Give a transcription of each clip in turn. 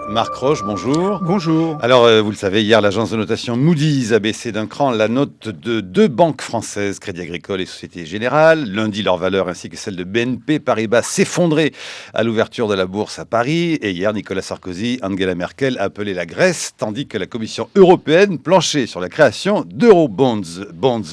Marc Roche, bonjour. Bonjour. Alors, vous le savez, hier, l'agence de notation Moody's a baissé d'un cran la note de deux banques françaises, Crédit Agricole et Société Générale. Lundi, leur valeur ainsi que celle de BNP Paribas s'effondraient à l'ouverture de la bourse à Paris. Et hier, Nicolas Sarkozy, Angela Merkel appelaient la Grèce, tandis que la Commission européenne planchait sur la création d'Eurobonds,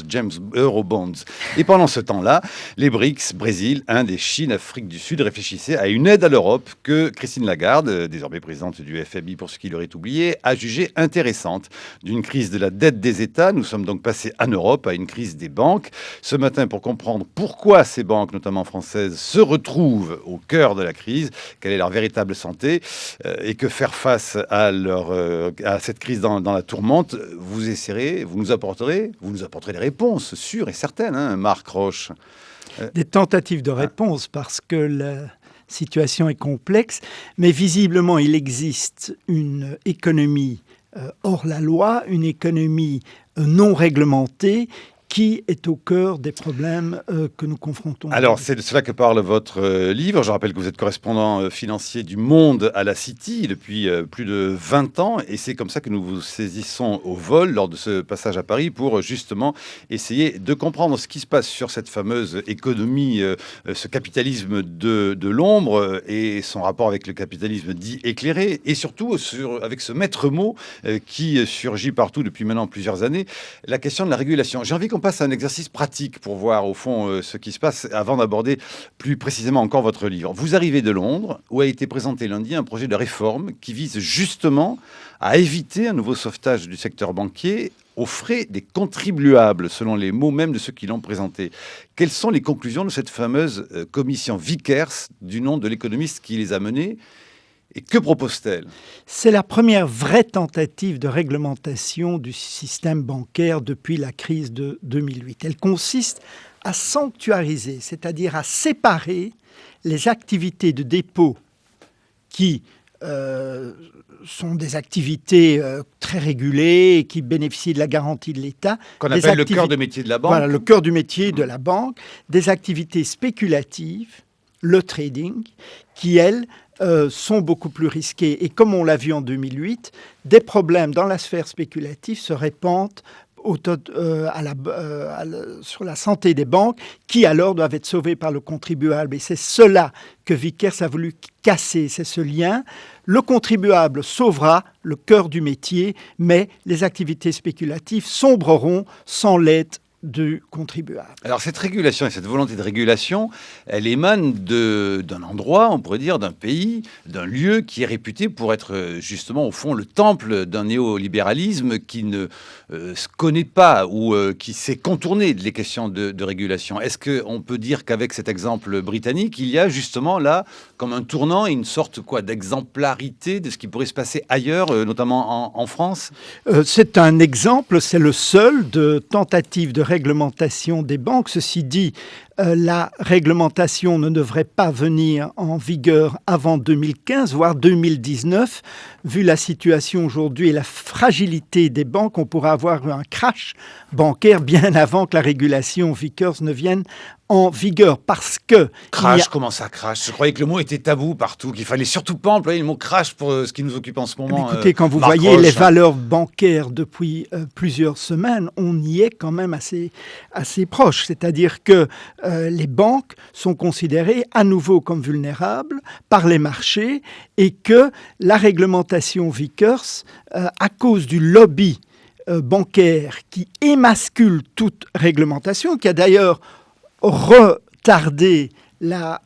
James Eurobonds. Et pendant ce temps-là, les BRICS, Brésil, Inde et Chine, Afrique du Sud, réfléchissaient à une aide à l'Europe que Christine Lagarde, désormais présidente du FMI pour ce qui l'aurait oublié, a jugée intéressante. D'une crise de la dette des États, nous sommes donc passés en Europe à une crise des banques. Ce matin, pour comprendre pourquoi ces banques, notamment françaises, se retrouvent au cœur de la crise, quelle est leur véritable santé et que faire face à cette crise dans la tourmente, vous essaierez, vous nous apporterez des réponses sûres et certaines, hein, Marc Roche. Des tentatives de réponse parce que la situation est complexe, mais visiblement il existe une économie hors la loi, une économie non réglementée qui est au cœur des problèmes que nous confrontons. Alors, c'est de cela que parle votre livre. Je rappelle que vous êtes correspondant financier du Monde à la City depuis plus de 20 ans. Et c'est comme ça que nous vous saisissons au vol lors de ce passage à Paris pour justement essayer de comprendre ce qui se passe sur cette fameuse économie, ce capitalisme de l'ombre et son rapport avec le capitalisme dit éclairé. Et surtout avec ce maître mot qui surgit partout depuis maintenant plusieurs années, la question de la régulation. J'ai envie qu'on passe à un exercice pratique pour voir au fond ce qui se passe avant d'aborder plus précisément encore votre livre. Vous arrivez de Londres où a été présenté lundi un projet de réforme qui vise justement à éviter un nouveau sauvetage du secteur banquier aux frais des contribuables, selon les mots même de ceux qui l'ont présenté. Quelles sont les conclusions de cette fameuse commission Vickers, du nom de l'économiste qui les a menées? Et que propose-t-elle? C'est la première vraie tentative de réglementation du système bancaire depuis la crise de 2008. Elle consiste à sanctuariser, c'est-à-dire à séparer les activités de dépôt qui sont des activités très régulées et qui bénéficient de la garantie de l'État. Qu'on appelle le cœur de métier de la banque. Voilà, le cœur du métier de la banque. Des activités spéculatives, le trading, qui, elles, sont beaucoup plus risquées. Et comme on l'a vu en 2008, des problèmes dans la sphère spéculative se répandent sur la santé des banques, qui alors doivent être sauvées par le contribuable. Et c'est cela que Vickers a voulu casser, c'est ce lien. Le contribuable sauvera le cœur du métier, mais les activités spéculatives sombreront sans l'aide du contribuable. Alors cette régulation et cette volonté de régulation, elle émane d'un endroit, on pourrait dire, d'un pays, d'un lieu qui est réputé pour être justement au fond le temple d'un néolibéralisme qui ne se connaît pas ou qui sait contourner les questions de régulation. Est-ce qu'on peut dire qu'avec cet exemple britannique, il y a justement là comme un tournant et une sorte d'exemplarité de ce qui pourrait se passer ailleurs, notamment en France? C'est un exemple, c'est le seul de tentative de réglementation des banques. Ceci dit, la réglementation ne devrait pas venir en vigueur avant 2015, voire 2019. Vu la situation aujourd'hui et la fragilité des banques, on pourrait avoir un crash bancaire bien avant que la régulation Vickers ne vienne en vigueur, parce que... Crash, comment ça crash? Je croyais que le mot était tabou partout, qu'il fallait surtout pas employer le mot crash pour ce qui nous occupe en ce moment. Écoutez, quand vous voyez les valeurs bancaires depuis plusieurs semaines, on y est quand même assez proche. C'est-à-dire que les banques sont considérées à nouveau comme vulnérables par les marchés et que la réglementation Vickers, à cause du lobby bancaire qui émascule toute réglementation, qui a d'ailleurs retardé la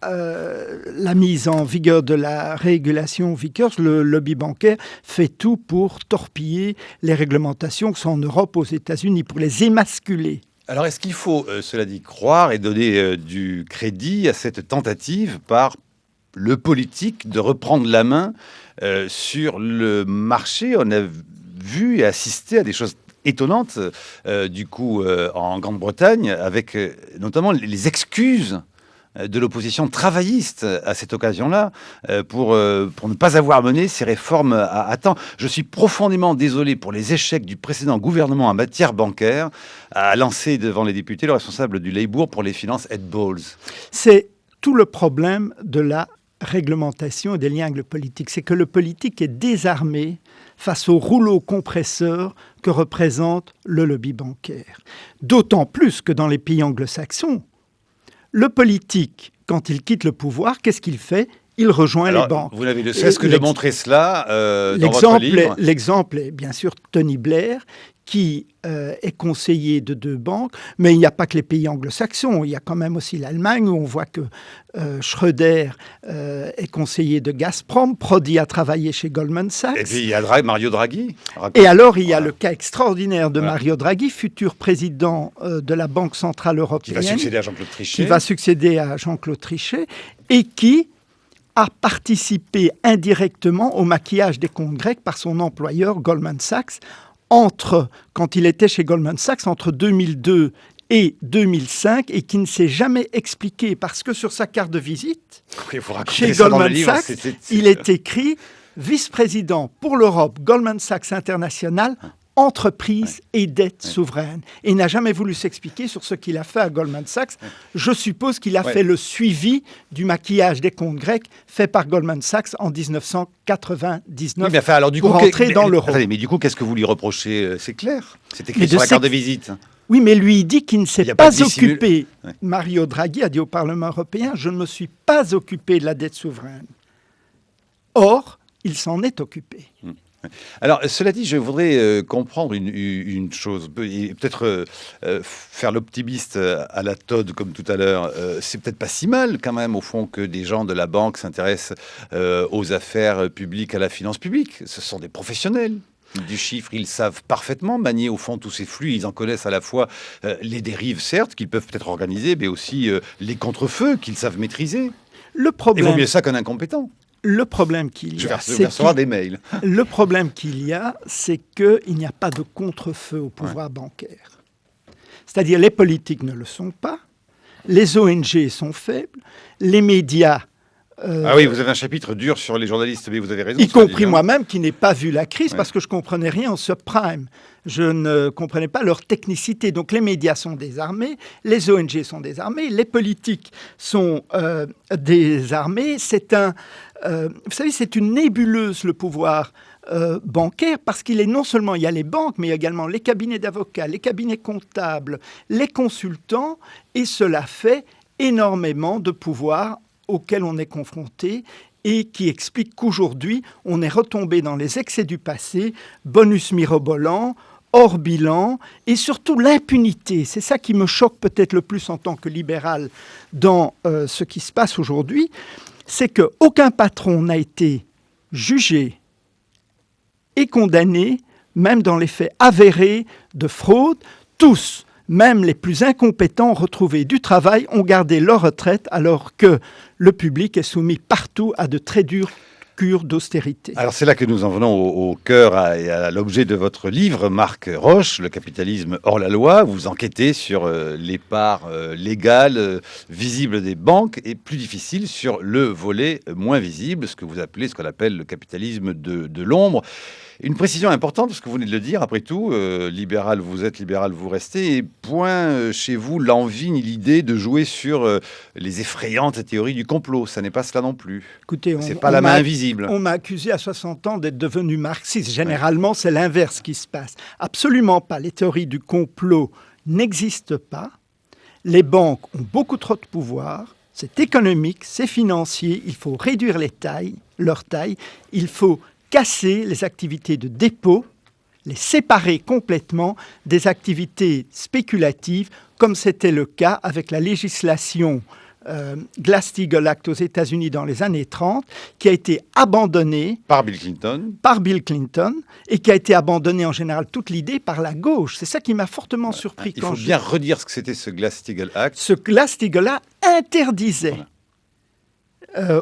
mise en vigueur de la régulation Vickers, le lobby bancaire fait tout pour torpiller les réglementations que sont en Europe, aux États-Unis, pour les émasculer. Alors, est-ce qu'il faut, cela dit, croire et donner du crédit à cette tentative par le politique de reprendre la main sur le marché? On a vu et assisté à des choses étonnantes, en Grande-Bretagne, avec notamment les excuses de l'opposition travailliste à cette occasion-là pour ne pas avoir mené ces réformes à temps. Je suis profondément désolé pour les échecs du précédent gouvernement en matière bancaire à lancer devant les députés le responsable du Labour pour les finances, Ed Balls. C'est tout le problème de la réglementation et des liens avec le politique. C'est que le politique est désarmé face au rouleau compresseur que représente le lobby bancaire. D'autant plus que dans les pays anglo-saxons, le politique, quand il quitte le pouvoir, qu'est-ce qu'il fait ? Il rejoint les banques. Vous n'avez de cesse que de montrer cela dans votre livre. L'exemple est bien sûr Tony Blair, qui est conseiller de 2 banques, mais il n'y a pas que les pays anglo-saxons, il y a quand même aussi l'Allemagne, où on voit que Schröder est conseiller de Gazprom, Prodi a travaillé chez Goldman Sachs. Et puis il y a Mario Draghi. Et alors il y a le cas extraordinaire de Mario Draghi, futur président de la Banque Centrale Européenne. Qui va succéder à Jean-Claude Trichet. Qui va succéder à Jean-Claude Trichet, et qui a participé indirectement au maquillage des comptes grecs par son employeur Goldman Sachs, quand il était chez Goldman Sachs, entre 2002 et 2005, et qui ne s'est jamais expliqué, parce que sur sa carte de visite, chez Goldman Sachs, il est écrit « Vice-président pour l'Europe, Goldman Sachs International ». Entreprise et dette souveraine. Et il n'a jamais voulu s'expliquer sur ce qu'il a fait à Goldman Sachs. Je suppose qu'il a fait le suivi du maquillage des comptes grecs fait par Goldman Sachs en 1999 pour entrer dans l'euro. Mais du coup, qu'est-ce que vous lui reprochez ? C'est clair. C'est écrit sur la carte de visite. Oui, mais lui, il dit qu'il ne s'est pas occupé. Mario Draghi a dit au Parlement européen « Je ne me suis pas occupé de la dette souveraine ». Or, il s'en est occupé. Alors, cela dit, je voudrais comprendre une chose, et peut-être faire l'optimiste à la Todd comme tout à l'heure. C'est peut-être pas si mal quand même, au fond, que des gens de la banque s'intéressent aux affaires publiques, à la finance publique. Ce sont des professionnels du chiffre, ils savent parfaitement manier au fond tous ces flux, ils en connaissent à la fois les dérives, certes, qu'ils peuvent peut-être organiser, mais aussi les contre-feux qu'ils savent maîtriser. Le problème... Il vaut mieux ça qu'un incompétent. Le problème qu'il y a, Le problème qu'il y a, c'est qu'il n'y a pas de contre-feu au pouvoir bancaire. C'est-à-dire, les politiques ne le sont pas, les ONG sont faibles, les médias... Ah oui, vous avez un chapitre dur sur les journalistes, mais vous avez raison. Y compris moi-même, qui n'ai pas vu la crise, parce que je ne comprenais rien au subprime. Je ne comprenais pas leur technicité. Donc les médias sont désarmés, les ONG sont désarmés, les politiques sont désarmés. Vous savez, c'est une nébuleuse, le pouvoir bancaire, parce qu'il est non seulement, il y a les banques, mais il y a également les cabinets d'avocats, les cabinets comptables, les consultants, et cela fait énormément de pouvoir auquel on est confronté et qui explique qu'aujourd'hui, on est retombé dans les excès du passé, bonus mirobolant, hors bilan, et surtout l'impunité. C'est ça qui me choque peut-être le plus en tant que libéral dans ce qui se passe aujourd'hui, c'est qu'aucun patron n'a été jugé et condamné, même dans les faits avérés de fraude. Tous, même les plus incompétents, ont retrouvé du travail, ont gardé leur retraite, alors que le public est soumis partout à de très dures cure d'austérité. Alors c'est là que nous en venons au cœur et à l'objet de votre livre, Marc Roche, Le capitalisme hors la loi. Vous enquêtez sur les parts légales, visibles des banques, et plus difficile sur le volet moins visible, ce qu'on appelle le capitalisme de l'ombre. Une précision importante, parce que vous venez de le dire, après tout, libéral vous êtes, libéral vous restez, et point chez vous l'envie ni l'idée de jouer sur les effrayantes théories du complot. Ça n'est pas cela non plus. Écoutez, c'est pas la main invisible. On m'a accusé à 60 ans d'être devenu marxiste. Généralement, c'est l'inverse qui se passe. Absolument pas. Les théories du complot n'existent pas. Les banques ont beaucoup trop de pouvoir. C'est économique, c'est financier. Il faut réduire leur taille. Il faut casser les activités de dépôt, les séparer complètement des activités spéculatives, comme c'était le cas avec la législation Glass-Steagall Act aux États-Unis dans les années 30, qui a été abandonnée par Bill Clinton, et qui a été abandonnée en général toute l'idée par la gauche. C'est ça qui m'a fortement surpris. Il faut bien redire ce que c'était ce Glass-Steagall Act. Ce Glass-Steagall Act interdisait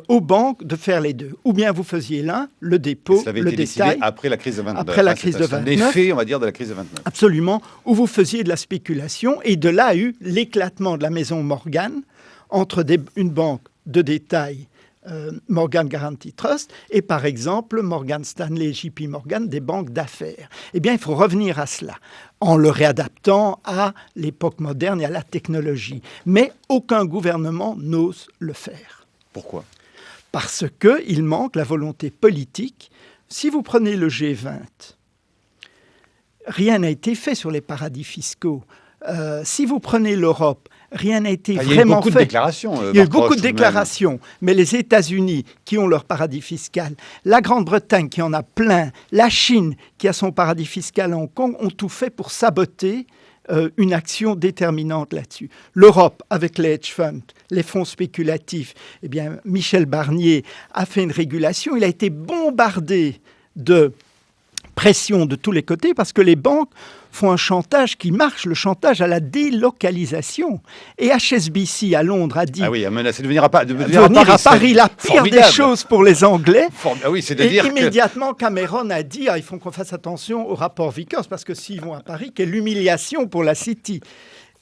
aux banques de faire les deux. Ou bien vous faisiez l'un, le dépôt, le détail. Après la crise de 29. Après la crise de 29. L'effet, on va dire, de la crise de 29. Absolument. Où vous faisiez de la spéculation. Et de là a eu l'éclatement de la maison Morgan entre une banque de détail Morgan Guaranty Trust et par exemple Morgan Stanley et JP Morgan, des banques d'affaires. Eh bien, il faut revenir à cela en le réadaptant à l'époque moderne et à la technologie. Mais aucun gouvernement n'ose le faire. Pourquoi ? Parce qu'il manque la volonté politique. Si vous prenez le G20, rien n'a été fait sur les paradis fiscaux. Si vous prenez l'Europe, rien n'a été vraiment fait. Il y a eu beaucoup de déclarations. Il y a eu beaucoup de déclarations. Mais les États-Unis, qui ont leur paradis fiscal, la Grande-Bretagne, qui en a plein, la Chine, qui a son paradis fiscal à Hong Kong, ont tout fait pour saboter une action déterminante là-dessus. L'Europe, avec les hedge funds, les fonds spéculatifs, eh bien, Michel Barnier a fait une régulation. Il a été bombardé de pression de tous les côtés parce que les banques font un chantage qui marche, le chantage à la délocalisation. Et HSBC à Londres a dit a menacé de venir à Paris. À Paris, la pire des choses pour les Anglais. C'est-à-dire immédiatement, Cameron a dit il faut qu'on fasse attention au rapport Vickers parce que s'ils vont à Paris, quelle humiliation pour la City.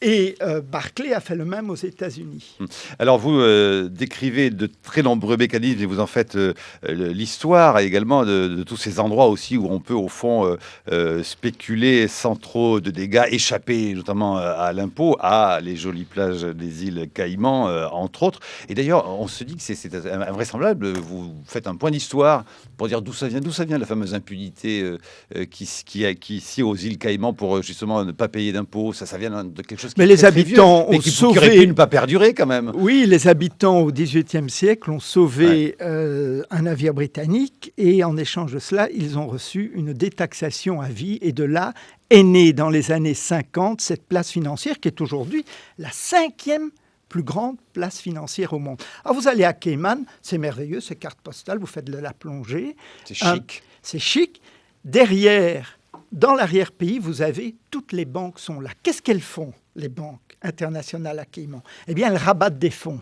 Et Barclays a fait le même aux États-Unis. Alors, vous décrivez de très nombreux mécanismes et vous en faites l'histoire également de tous ces endroits aussi où on peut, au fond, spéculer sans trop de dégâts, échapper notamment à l'impôt, à les jolies plages des îles Caïmans, entre autres. Et d'ailleurs, on se dit que c'est invraisemblable. Vous faites un point d'histoire pour dire d'où ça vient la fameuse impunité qui ici aux îles Caïmans pour justement ne pas payer d'impôts. Ça vient de quelque chose. Mais les habitants ont sauvé... Qui aurait pu ne pas perdurer quand même. Oui, les habitants au XVIIIe siècle ont sauvé un navire britannique et en échange de cela, ils ont reçu une détaxation à vie. Et de là est née dans les années 50 cette place financière qui est aujourd'hui la 5e plus grande place financière au monde. Alors vous allez à Cayman, c'est merveilleux, c'est carte postale, vous faites de la plongée. C'est chic. C'est chic. Derrière, dans l'arrière-pays, vous avez toutes les banques sont là. Qu'est-ce qu'elles font, les banques internationales à Cayman? Eh bien, elles rabattent des fonds.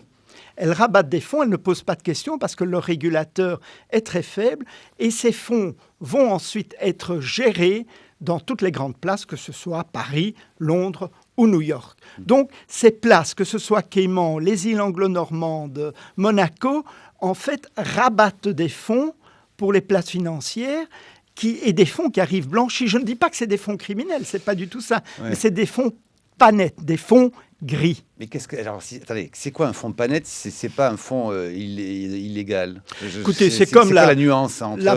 Elles rabattent des fonds, elles ne posent pas de questions parce que leur régulateur est très faible et ces fonds vont ensuite être gérés dans toutes les grandes places, que ce soit Paris, Londres ou New York. Donc, ces places, que ce soit Cayman, les îles anglo-normandes, Monaco, en fait, rabattent des fonds pour les places financières et des fonds qui arrivent blanchis. Je ne dis pas que c'est des fonds criminels, c'est pas du tout ça, mais c'est des fonds pas nets, des fonds gris. Mais attendez, c'est quoi un fonds pas net? C'est pas un fonds illégal. Écoutez, c'est comme la nuance entre la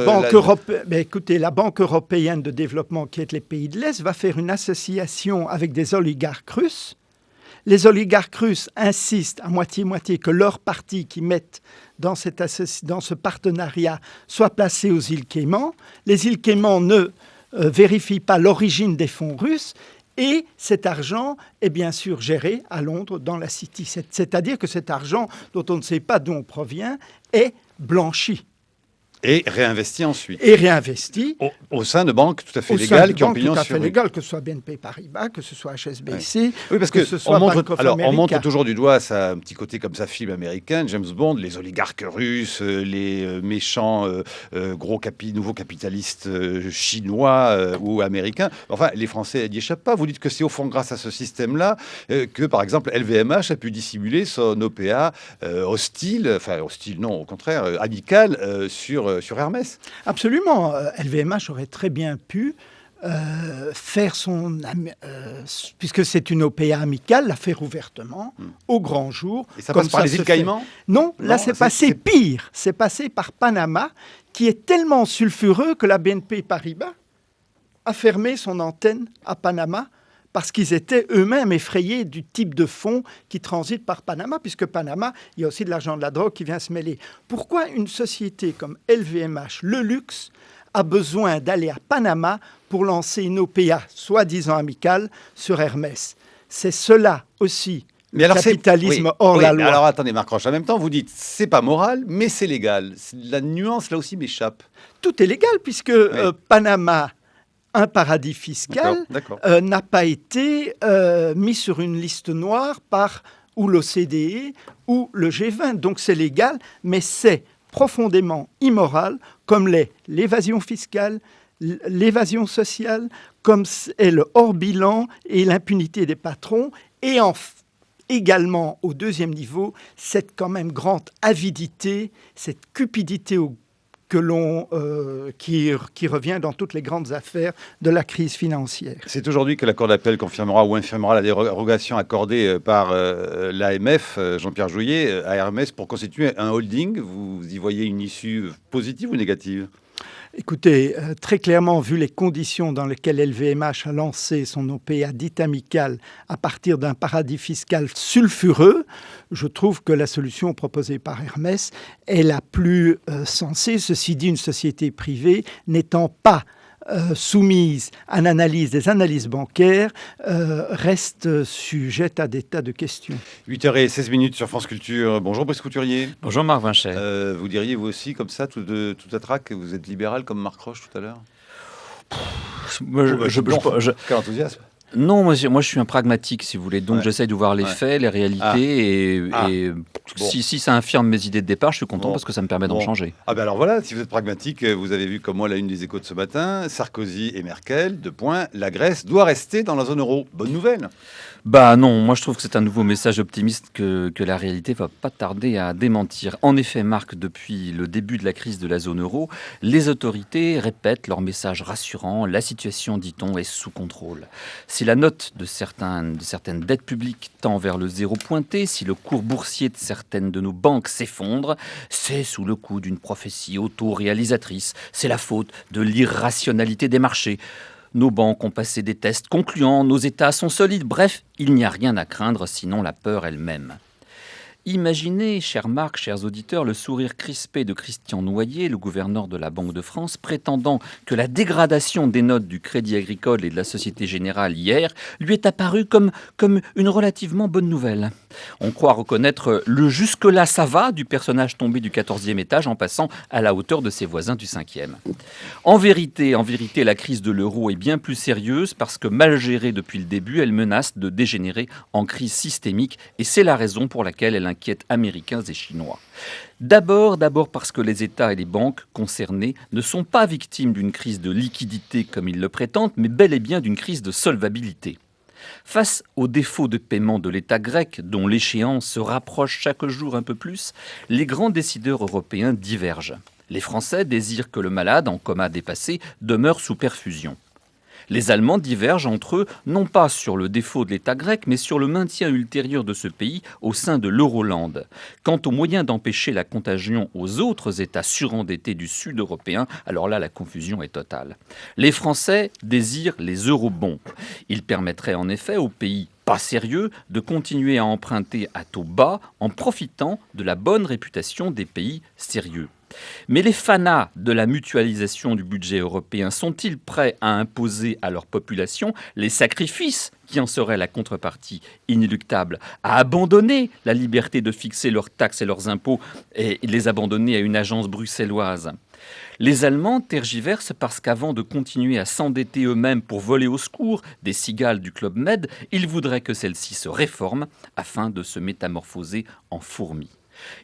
Banque européenne de développement, qui est les pays de l'Est, va faire une association avec des oligarques russes. Les oligarques russes insistent à moitié-moitié que leur parti qu'ils mettent dans ce partenariat soit placé aux îles Caïmans. Les îles Caïmans ne vérifient pas l'origine des fonds russes et cet argent est bien sûr géré à Londres dans la City. C'est-à-dire que cet argent dont on ne sait pas d'où on provient est blanchi. Et réinvesti ensuite. Et réinvesti. Au sein de banques tout à fait légales qui ont pignon sur rue. Tout à fait légales, que ce soit BNP Paribas, que ce soit HSBC, oui, parce que ce soit Bank of America. On montre toujours du doigt ça, un petit côté comme ça, film américain, James Bond, les oligarques russes, les méchants nouveaux capitalistes chinois ou américains. Enfin, les Français n'y échappent pas. Vous dites que c'est au fond grâce à ce système-là que, par exemple, LVMH a pu dissimuler son OPA hostile non, au contraire, amical sur Hermès. Absolument. LVMH aurait très bien pu faire puisque c'est une OPA amicale, la faire ouvertement, au grand jour. Et ça passe par les îles Caïmans ? Non, là c'est passé pire. C'est passé par Panama, qui est tellement sulfureux que la BNP Paribas a fermé son antenne à Panama parce qu'ils étaient eux-mêmes effrayés du type de fonds qui transitent par Panama, puisque Panama, il y a aussi de l'argent de la drogue qui vient se mêler. Pourquoi une société comme LVMH, le luxe, a besoin d'aller à Panama pour lancer une OPA soi-disant amicale sur Hermès? C'est cela aussi, le capitalisme hors la loi. Alors attendez, Marc Roche, en même temps, vous dites c'est pas moral, mais c'est légal. La nuance, là aussi, m'échappe. Tout est légal, puisque Panama, un paradis fiscal, n'a pas été mis sur une liste noire par ou l'OCDE ou le G20. Donc c'est légal, mais c'est profondément immoral, comme l'est l'évasion fiscale, l'évasion sociale, comme est le hors-bilan et l'impunité des patrons, également au deuxième niveau cette quand même grande avidité, cette cupidité qui revient dans toutes les grandes affaires de la crise financière. C'est aujourd'hui que la Cour d'appel confirmera ou infirmera la dérogation accordée par l'AMF, Jean-Pierre Jouyet, à Hermès pour constituer un holding. Vous y voyez une issue positive ou négative ? Écoutez, très clairement, vu les conditions dans lesquelles LVMH a lancé son OPA dite amicale à partir d'un paradis fiscal sulfureux, je trouve que la solution proposée par Hermès est la plus sensée. Ceci dit, une société privée n'étant pas soumise à l'analyse des analyses bancaires reste sujette à des tas de questions. 8h16 sur France Culture. Bonjour Brice Couturier. Bonjour Marc Vinchet. Vous diriez vous aussi comme ça, tout à trac, que vous êtes libéral comme Marc Roche tout à l'heure ? Quel enthousiasme. Non, moi je suis un pragmatique, si vous voulez. Donc j'essaye de voir les faits, les réalités. Si ça infirme mes idées de départ, je suis content parce que ça me permet d'en changer. Ah ben alors voilà, si vous êtes pragmatique, vous avez vu comme moi la une des Échos de ce matin, Sarkozy et Merkel, la Grèce doit rester dans la zone euro. Bonne nouvelle. Bah non, moi je trouve que c'est un nouveau message optimiste que la réalité va pas tarder à démentir. En effet, Marc, depuis le début de la crise de la zone euro, les autorités répètent leur message rassurant. La situation, dit-on, est sous contrôle. Si la note de certaines dettes publiques tend vers le zéro pointé, si le cours boursier de certaines de nos banques s'effondre, c'est sous le coup d'une prophétie auto-réalisatrice. C'est la faute de l'irrationalité des marchés. Nos banques ont passé des tests concluants, nos États sont solides. Bref, il n'y a rien à craindre, sinon la peur elle-même. Imaginez, cher Marc, chers auditeurs, le sourire crispé de Christian Noyer, le gouverneur de la Banque de France, prétendant que la dégradation des notes du Crédit Agricole et de la Société Générale hier lui est apparue comme une relativement bonne nouvelle. On croit reconnaître le jusque-là ça va du personnage tombé du 14e étage en passant à la hauteur de ses voisins du 5e. En vérité, la crise de l'euro est bien plus sérieuse parce que mal gérée depuis le début, elle menace de dégénérer en crise systémique et c'est la raison pour laquelle elle inquiète Américains et Chinois. D'abord parce que les États et les banques concernés ne sont pas victimes d'une crise de liquidité comme ils le prétendent, mais bel et bien d'une crise de solvabilité. Face aux défauts de paiement de l'État grec, dont l'échéance se rapproche chaque jour un peu plus, les grands décideurs européens divergent. Les Français désirent que le malade, en coma dépassé, demeure sous perfusion. Les Allemands divergent entre eux, non pas sur le défaut de l'État grec, mais sur le maintien ultérieur de ce pays au sein de l'Euroland. Quant aux moyens d'empêcher la contagion aux autres États surendettés du Sud européen, alors là, la confusion est totale. Les Français désirent les eurobonds. Ils permettraient en effet aux pays pas sérieux de continuer à emprunter à taux bas en profitant de la bonne réputation des pays sérieux. Mais les fanas de la mutualisation du budget européen sont-ils prêts à imposer à leur population les sacrifices qui en seraient la contrepartie inéluctable, à abandonner la liberté de fixer leurs taxes et leurs impôts et les abandonner à une agence bruxelloise ? Les Allemands tergiversent parce qu'avant de continuer à s'endetter eux-mêmes pour voler au secours des cigales du Club Med, ils voudraient que celle-ci se réforme afin de se métamorphoser en fourmis.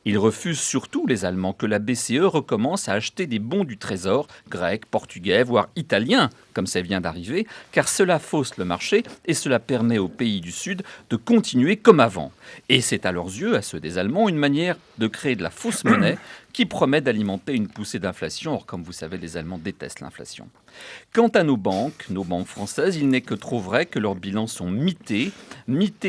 Ils refusent surtout, les Allemands, que la BCE recommence à acheter des bons du Trésor, grecs, portugais, voire italiens, comme ça vient d'arriver, car cela fausse le marché et cela permet aux pays du Sud de continuer comme avant. Et c'est à leurs yeux, à ceux des Allemands, une manière de créer de la fausse monnaie qui promet d'alimenter une poussée d'inflation. Or, comme vous savez, les Allemands détestent l'inflation. Quant à nos banques françaises, il n'est que trop vrai que leurs bilans sont mités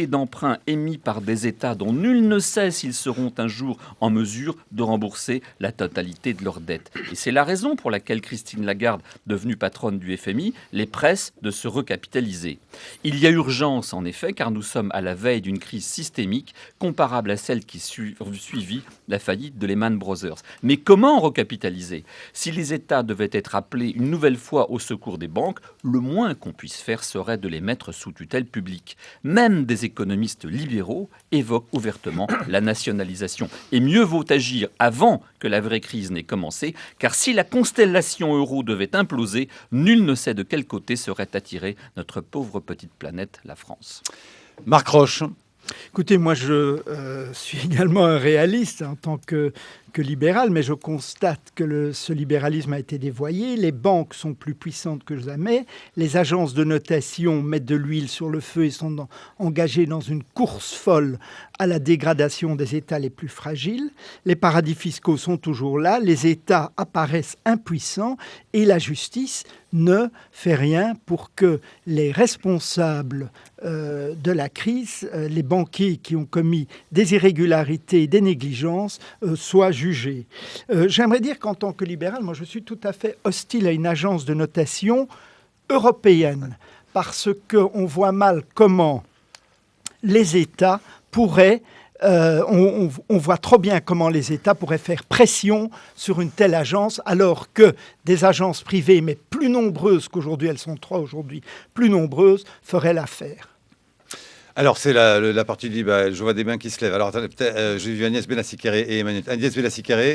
d'emprunts émis par des États dont nul ne sait s'ils seront un jour en mesure de rembourser la totalité de leurs dettes. Et c'est la raison pour laquelle Christine Lagarde, devenue patronne du FMI, les presse de se recapitaliser. Il y a urgence, en effet, car nous sommes à la veille d'une crise systémique comparable à celle qui suivit la faillite de Lehman Brothers. Mais comment recapitaliser ? Si les États devaient être appelés une nouvelle fois au secours des banques, le moins qu'on puisse faire serait de les mettre sous tutelle publique. Même des économistes libéraux évoquent ouvertement la nationalisation. Et mieux vaut agir avant que la vraie crise n'ait commencé, car si la constellation euro devait imploser, nul ne sait de quel côté serait attirée notre pauvre petite planète, la France. Marc Roche. Écoutez, moi je suis également un réaliste en tant que que libéral, mais je constate que ce libéralisme a été dévoyé. Les banques sont plus puissantes que jamais. Les agences de notation mettent de l'huile sur le feu et sont engagées dans une course folle à la dégradation des États les plus fragiles. Les paradis fiscaux sont toujours là. Les États apparaissent impuissants et la justice ne fait rien pour que les responsables de la crise, les banquiers qui ont commis des irrégularités, des négligences, soient jugés. J'aimerais dire qu'en tant que libéral, moi je suis tout à fait hostile à une agence de notation européenne parce qu'on voit mal comment les États pourraient on voit trop bien comment les États pourraient faire pression sur une telle agence, alors que des agences privées, mais plus nombreuses qu'aujourd'hui, elles sont 3 aujourd'hui, plus nombreuses, feraient l'affaire. Alors, c'est la partie du débat. Je vois des mains qui se lèvent. Alors, j'ai vu Agnès Benassi-Kéré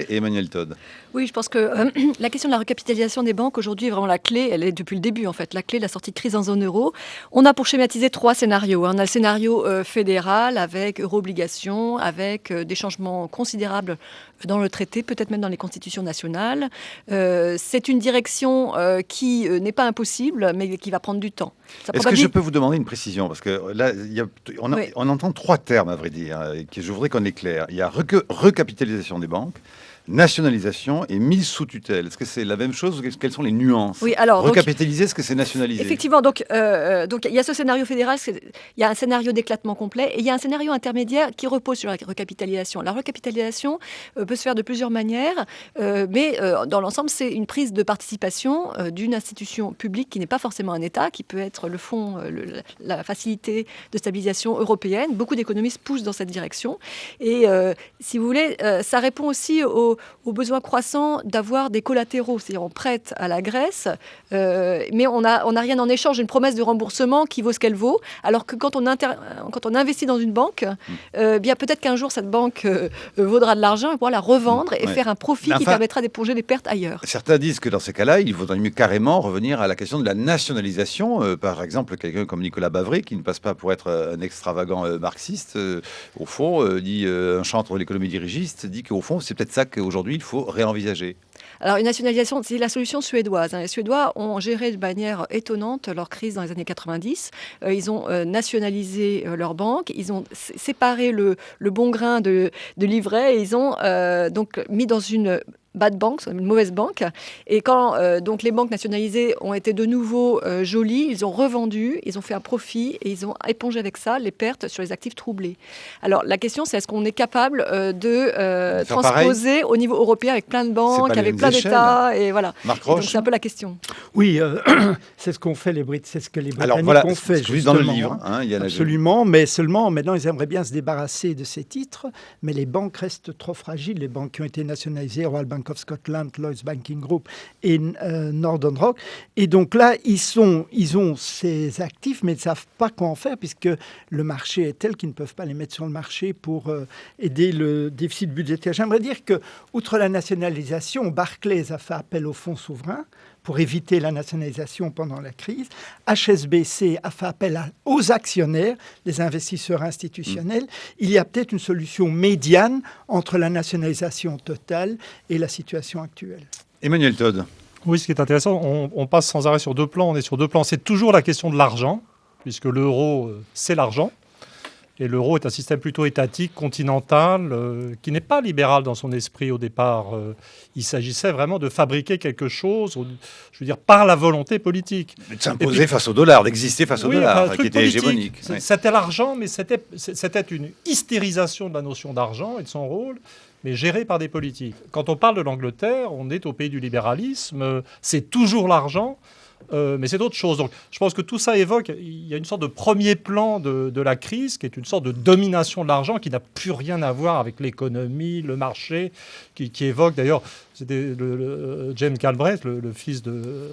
et Emmanuel Todd. Oui, je pense que la question de la recapitalisation des banques, aujourd'hui, est vraiment la clé. Elle est depuis le début, en fait, la clé de la sortie de crise en zone euro. On a, pour schématiser, 3 scénarios. On a le scénario fédéral, avec euro-obligations, avec des changements considérables dans le traité, peut-être même dans les constitutions nationales. C'est une direction qui n'est pas impossible, mais qui va prendre du temps. Est-ce que je peux vous demander une précision? Parce que là, on entend 3 termes, à vrai dire, que je voudrais qu'on éclaire. Il y a recapitalisation des banques, nationalisation et mise sous tutelle. Est-ce que c'est la même chose ou quelles sont les nuances? Oui, alors, recapitaliser, est-ce que c'est nationaliser? Effectivement, donc il y a ce scénario fédéral, il y a un scénario d'éclatement complet et il y a un scénario intermédiaire qui repose sur la recapitalisation. La recapitalisation peut se faire de plusieurs manières, mais dans l'ensemble, c'est une prise de participation d'une institution publique qui n'est pas forcément un État, qui peut être le fonds, la facilité de stabilisation européenne. Beaucoup d'économistes poussent dans cette direction. Et si vous voulez, ça répond aussi au besoin croissant d'avoir des collatéraux. C'est-à-dire on prête à la Grèce, mais on n'a rien en échange, une promesse de remboursement qui vaut ce qu'elle vaut. Alors que quand on investit dans une banque, bien peut-être qu'un jour cette banque vaudra de l'argent et pourra la revendre et faire un profit qui permettra d'éponger les pertes ailleurs. Certains disent que dans ces cas-là, il vaudrait mieux carrément revenir à la question de la nationalisation. Par exemple, quelqu'un comme Nicolas Bavry, qui ne passe pas pour être un extravagant marxiste, au fond, dit un chantre de l'économie dirigiste, dit qu'au fond, c'est peut-être ça qu'aujourd'hui, il faut réenvisager. Alors, une nationalisation, c'est la solution suédoise. Les Suédois ont géré de manière étonnante leur crise dans les années 90. Ils ont nationalisé leurs banques, ils ont séparé le bon grain de l'ivraie et ils ont donc mis dans une bad bank, une mauvaise banque. Et quand donc les banques nationalisées ont été de nouveau jolies, ils ont revendu, ils ont fait un profit et ils ont épongé avec ça les pertes sur les actifs troublés. Alors la question, c'est est-ce qu'on est capable de transposer au niveau européen avec plein de banques, avec plein d'États et voilà. Marc Roche. Donc c'est un peu la question. Oui, c'est ce qu'ont fait c'est ce que les Britanniques ont fait justement. Dans le livre, il y en a absolument, mais seulement maintenant ils aimeraient bien se débarrasser de ces titres, mais les banques restent trop fragiles. Les banques qui ont été nationalisées, Royal Bank of Scotland, Lloyds Banking Group et Northern Rock. Et donc là, ils ont ces actifs, mais ils ne savent pas quoi en faire puisque le marché est tel qu'ils ne peuvent pas les mettre sur le marché pour aider le déficit budgétaire. J'aimerais dire que, outre la nationalisation, Barclays a fait appel aux fonds souverains pour éviter la nationalisation pendant la crise. HSBC a fait appel aux actionnaires, les investisseurs institutionnels. Il y a peut-être une solution médiane entre la nationalisation totale et la situation actuelle. Emmanuel Todd. Oui, ce qui est intéressant, on passe sans arrêt sur 2 plans. On est sur 2 plans. C'est toujours la question de l'argent, puisque l'euro, c'est l'argent. Et l'euro est un système plutôt étatique, continental, qui n'est pas libéral dans son esprit au départ. Il s'agissait vraiment de fabriquer quelque chose, je veux dire, par la volonté politique. Mais de s'imposer face au dollar, d'exister face au dollar, qui était hégémonique. C'était l'argent, mais c'était une hystérisation de la notion d'argent et de son rôle, mais gérée par des politiques. Quand on parle de l'Angleterre, on est au pays du libéralisme, c'est toujours l'argent. Mais c'est autre chose. Donc, je pense que tout ça évoque, il y a une sorte de premier plan de la crise, qui est une sorte de domination de l'argent qui n'a plus rien à voir avec l'économie, le marché, qui évoque d'ailleurs, c'était James Galbraith, le fils de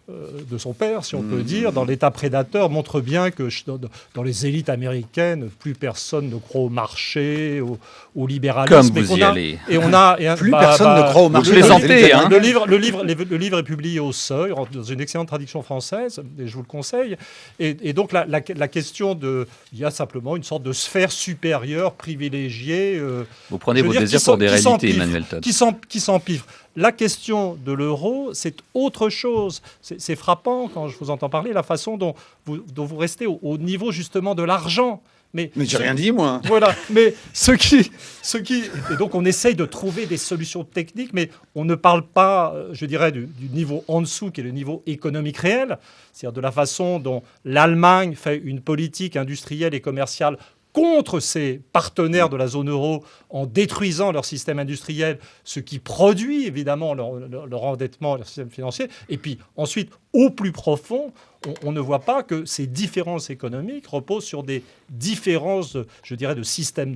de son père, si on peut dire, dans l'État prédateur, montre bien que dans les élites américaines, plus personne ne croit au marché, au libéralisme. Comme vous y allez. Et on a Plus personne ne croit au marché. Le livre est publié au Seuil, dans une excellente traduction française, et je vous le conseille. Et donc la question il y a simplement une sorte de sphère supérieure, privilégiée. Vous prenez vos désirs pour des réalités, Emmanuel Todd. Qui s'empiffre. La question de l'euro, c'est autre chose. C'est frappant, quand je vous entends parler, la façon dont vous restez au niveau justement de l'argent. Mais j'ai rien dit, moi. Voilà. Mais et donc on essaye de trouver des solutions techniques, mais on ne parle pas, je dirais, du niveau en dessous, qui est le niveau économique réel, c'est-à-dire de la façon dont l'Allemagne fait une politique industrielle et commerciale contre ses partenaires de la zone euro en détruisant leur système industriel, ce qui produit évidemment leur endettement, leur système financier. Et puis ensuite, au plus profond, on ne voit pas que ces différences économiques reposent sur des différences, je dirais, de systèmes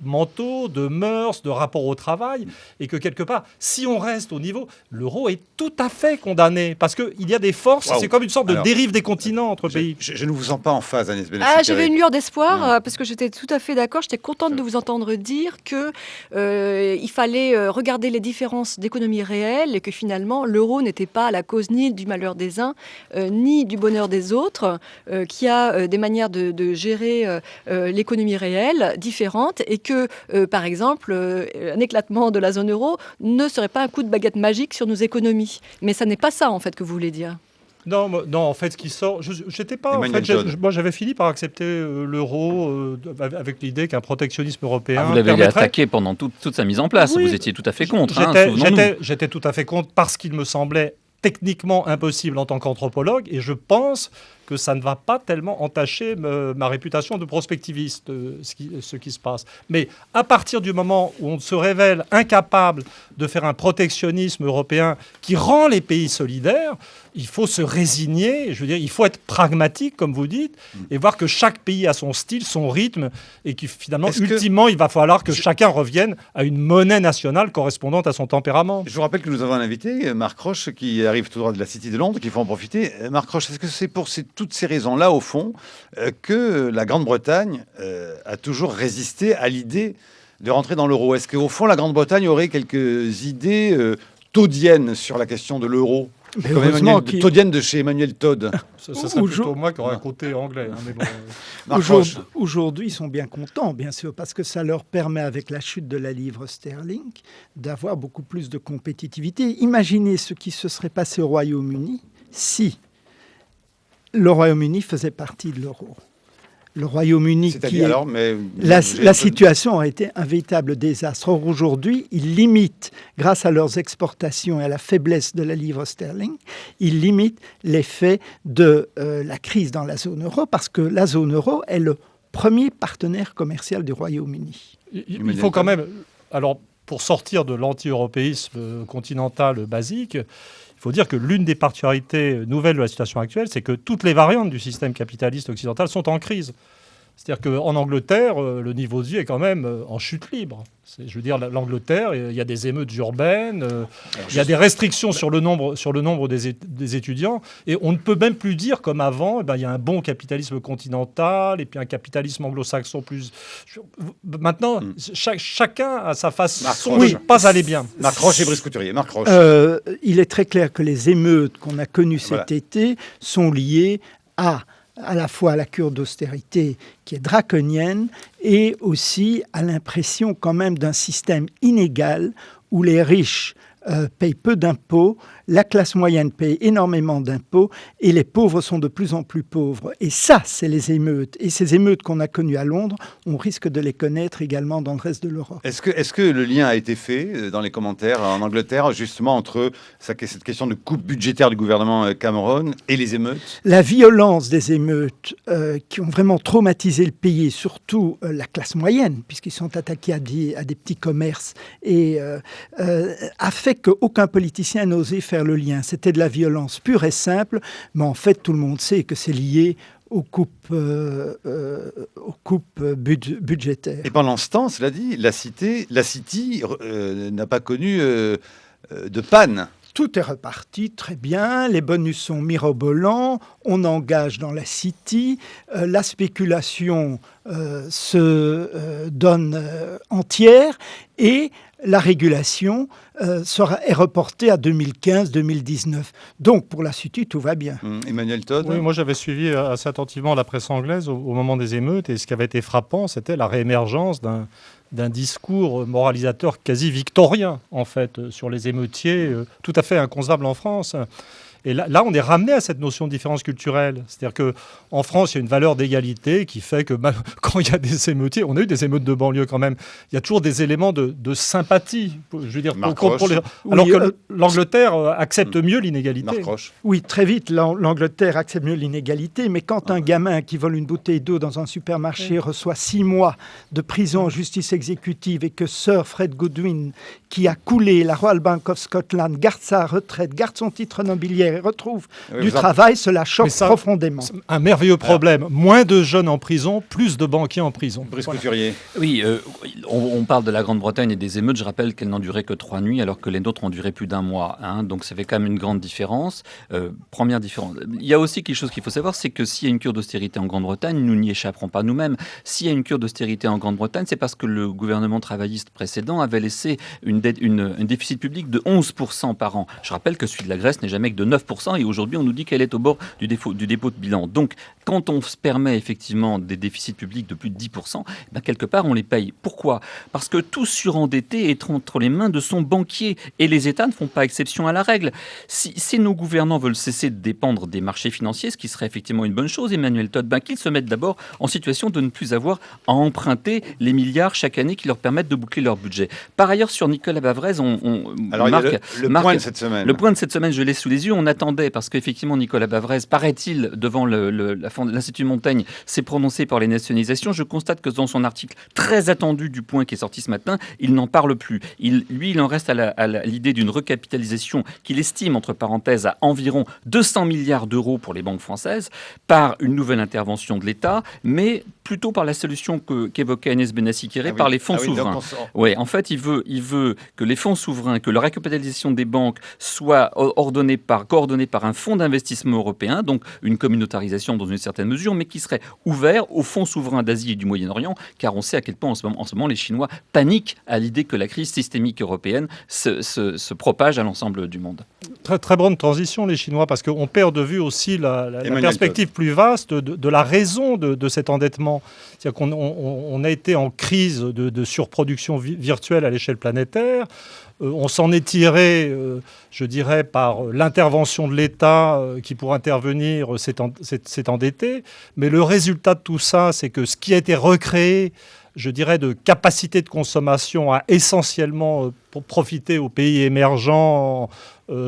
mentaux, de mœurs, de rapport au travail, et que quelque part, si on reste au niveau, l'euro est tout à fait condamné, parce qu'il y a des forces, c'est comme une sorte de dérive des continents entre pays. Je ne vous sens pas en phase, Agnès Benassi. J'avais une lueur d'espoir, parce que j'étais tout à fait d'accord, j'étais contente de vous entendre dire qu'il fallait regarder les différences d'économie réelle, et que finalement, l'euro n'était pas la cause ni du malheur des uns, ni du bonheur des autres, qui a des manières de gérer l'économie réelle différentes, et que, par exemple, un éclatement de la zone euro ne serait pas un coup de baguette magique sur nos économies. Mais ça n'est pas ça, en fait, que vous voulez dire. Non, en fait, ce qui sort... J'étais pas... moi, j'avais fini par accepter l'euro avec l'idée qu'un protectionnisme européen... vous l'avez attaqué pendant toute sa mise en place. Oui, vous étiez tout à fait contre. J'étais tout à fait contre parce qu'il me semblait techniquement impossible en tant qu'anthropologue, et je pense que ça ne va pas tellement entacher ma réputation de prospectiviste, ce qui se passe. Mais à partir du moment où on se révèle incapable de faire un protectionnisme européen qui rend les pays solidaires, il faut se résigner, je veux dire, il faut être pragmatique, comme vous dites, et voir que chaque pays a son style, son rythme, et que finalement, ultimement, il va falloir que chacun revienne à une monnaie nationale correspondante à son tempérament. Je vous rappelle que nous avons un invité, Marc Roche, qui arrive tout droit de la City de Londres, qu'il faut en profiter. Marc Roche, est-ce que c'est pour toutes ces raisons-là, au fond, que la Grande-Bretagne a toujours résisté à l'idée de rentrer dans l'euro? Est-ce qu'au fond, la Grande-Bretagne aurait quelques idées taudiennes sur la question de l'euro? Taudienne de chez Emmanuel Todd. Ce serait plutôt moi qui aurais un côté anglais. Mais bon, Aujourd'hui, ils sont bien contents, bien sûr, parce que ça leur permet, avec la chute de la livre sterling, d'avoir beaucoup plus de compétitivité. Imaginez ce qui se serait passé au Royaume-Uni si le Royaume-Uni faisait partie de l'euro. Le Royaume-Uni, la situation a été un véritable désastre. Or, aujourd'hui, ils limitent, grâce à leurs exportations et à la faiblesse de la livre sterling, ils limitent l'effet de la crise dans la zone euro, parce que la zone euro est le premier partenaire commercial du Royaume-Uni. Il faut quand même... Alors, pour sortir de l'anti-européisme continental basique, il faut dire que l'une des particularités nouvelles de la situation actuelle, c'est que toutes les variantes du système capitaliste occidental sont en crise. C'est-à-dire qu'en Angleterre, le niveau de vie est quand même en chute libre. Je veux dire, l'Angleterre, il y a des émeutes urbaines, il y a des restrictions sur le nombre des étudiants, et on ne peut même plus dire, comme avant, il y a un bon capitalisme continental, et puis un capitalisme anglo-saxon plus... Maintenant, chacun a sa façon de pas aller bien. Marc Roche et Brice Couturier. Marc Roche. Il est très clair que les émeutes qu'on a connues cet été sont liées à la fois à la cure d'austérité qui est draconienne et aussi à l'impression quand même d'un système inégal où les riches payent peu d'impôts, la classe moyenne paye énormément d'impôts et les pauvres sont de plus en plus pauvres. Et ça, c'est les émeutes. Et ces émeutes qu'on a connues à Londres, on risque de les connaître également dans le reste de l'Europe. Est-ce que le lien a été fait dans les commentaires en Angleterre, justement, entre cette question de coupe budgétaire du gouvernement Cameron et les émeutes? La violence des émeutes qui ont vraiment traumatisé le pays, surtout la classe moyenne, puisqu'ils sont attaqués à des petits commerces, et a fait qu'aucun politicien n'osait faire le lien. C'était de la violence pure et simple, mais en fait, tout le monde sait que c'est lié aux coupes budgétaires. Et pendant ce temps, cela dit, la City n'a pas connu de panne. tout est reparti très bien, les bonus sont mirobolants, on engage dans la City, la spéculation se donne entière et la régulation est reportée à 2015-2019. Donc pour la City, tout va bien. Emmanuel Todd. Oui, moi j'avais suivi assez attentivement la presse anglaise au moment des émeutes, et ce qui avait été frappant, c'était la réémergence d'un discours moralisateur quasi victorien, en fait, sur les émeutiers, tout à fait inconcevable en France. Et là, on est ramené à cette notion de différence culturelle. C'est-à-dire qu'en France, il y a une valeur d'égalité qui fait que quand il y a des émeutiers, on a eu des émeutes de banlieue quand même, il y a toujours des éléments de sympathie. Je veux dire, alors que l'Angleterre accepte mieux l'inégalité. Oui, très vite, l'Angleterre accepte mieux l'inégalité, mais quand un gamin qui vole une bouteille d'eau dans un supermarché reçoit 6 mois de prison en justice exécutive et que Sir Fred Goodwin, qui a coulé la Royal Bank of Scotland, garde sa retraite, garde son titre nobiliaire et retrouve du travail, cela choque profondément. Un merveilleux problème. Moins de jeunes en prison, plus de banquiers en prison. Brice Couturier. Oui, on parle de la Grande-Bretagne et des émeutes. Je rappelle qu'elles n'ont duré que 3 nuits, alors que les nôtres ont duré plus d'1 mois. Donc ça fait quand même une grande différence. Première différence. Il y a aussi quelque chose qu'il faut savoir, c'est que s'il y a une cure d'austérité en Grande-Bretagne, nous n'y échapperons pas nous-mêmes. S'il y a une cure d'austérité en Grande-Bretagne, c'est parce que le gouvernement travailliste précédent avait laissé un déficit public de 11% par an. Je rappelle que celui de la Grèce n'est jamais que de 9%, et aujourd'hui on nous dit qu'elle est au bord du dépôt de bilan. Donc quand on se permet effectivement des déficits publics de plus de 10%, quelque part on les paye. Pourquoi ? Parce que tout surendetté est entre les mains de son banquier, et les États ne font pas exception à la règle. Si nos gouvernants veulent cesser de dépendre des marchés financiers, ce qui serait effectivement une bonne chose, Emmanuel Todd, qu'ils se mettent d'abord en situation de ne plus avoir à emprunter les milliards chaque année qui leur permettent de boucler leur budget. Par ailleurs, sur Nicolas Bavrez, Alors, marque le point de cette semaine. Le point de cette semaine, je l'ai sous les yeux. On attendait, parce qu'effectivement, Nicolas Bavrez, paraît-il, devant l'Institut Montaigne, s'est prononcé pour les nationalisations. Je constate que dans son article très attendu du Point qui est sorti ce matin, il n'en parle plus. Il en reste à l'idée d'une recapitalisation qu'il estime, entre parenthèses, à environ 200 milliards d'euros pour les banques françaises, par une nouvelle intervention de l'État, mais plutôt par la solution qu'évoquait Agnès Benassi-Kéré, par les fonds souverains. En fait, il veut que les fonds souverains, que la recapitalisation des banques soit coordonnée par un fonds d'investissement européen, donc une communautarisation dans une certaine mesure, mais qui serait ouvert aux fonds souverains d'Asie et du Moyen-Orient, car on sait à quel point en ce moment les Chinois paniquent à l'idée que la crise systémique européenne se propage à l'ensemble du monde. Très, très bonne transition, les Chinois, parce qu'on perd de vue aussi la perspective plus vaste de la raison de cet endettement. C'est-à-dire qu'on a été en crise de surproduction virtuelle à l'échelle planétaire. On s'en est tiré, je dirais, par l'intervention de l'État qui, pour intervenir, s'est endetté. Mais le résultat de tout ça, c'est que ce qui a été recréé, je dirais, de capacité de consommation a essentiellement profité aux pays émergents,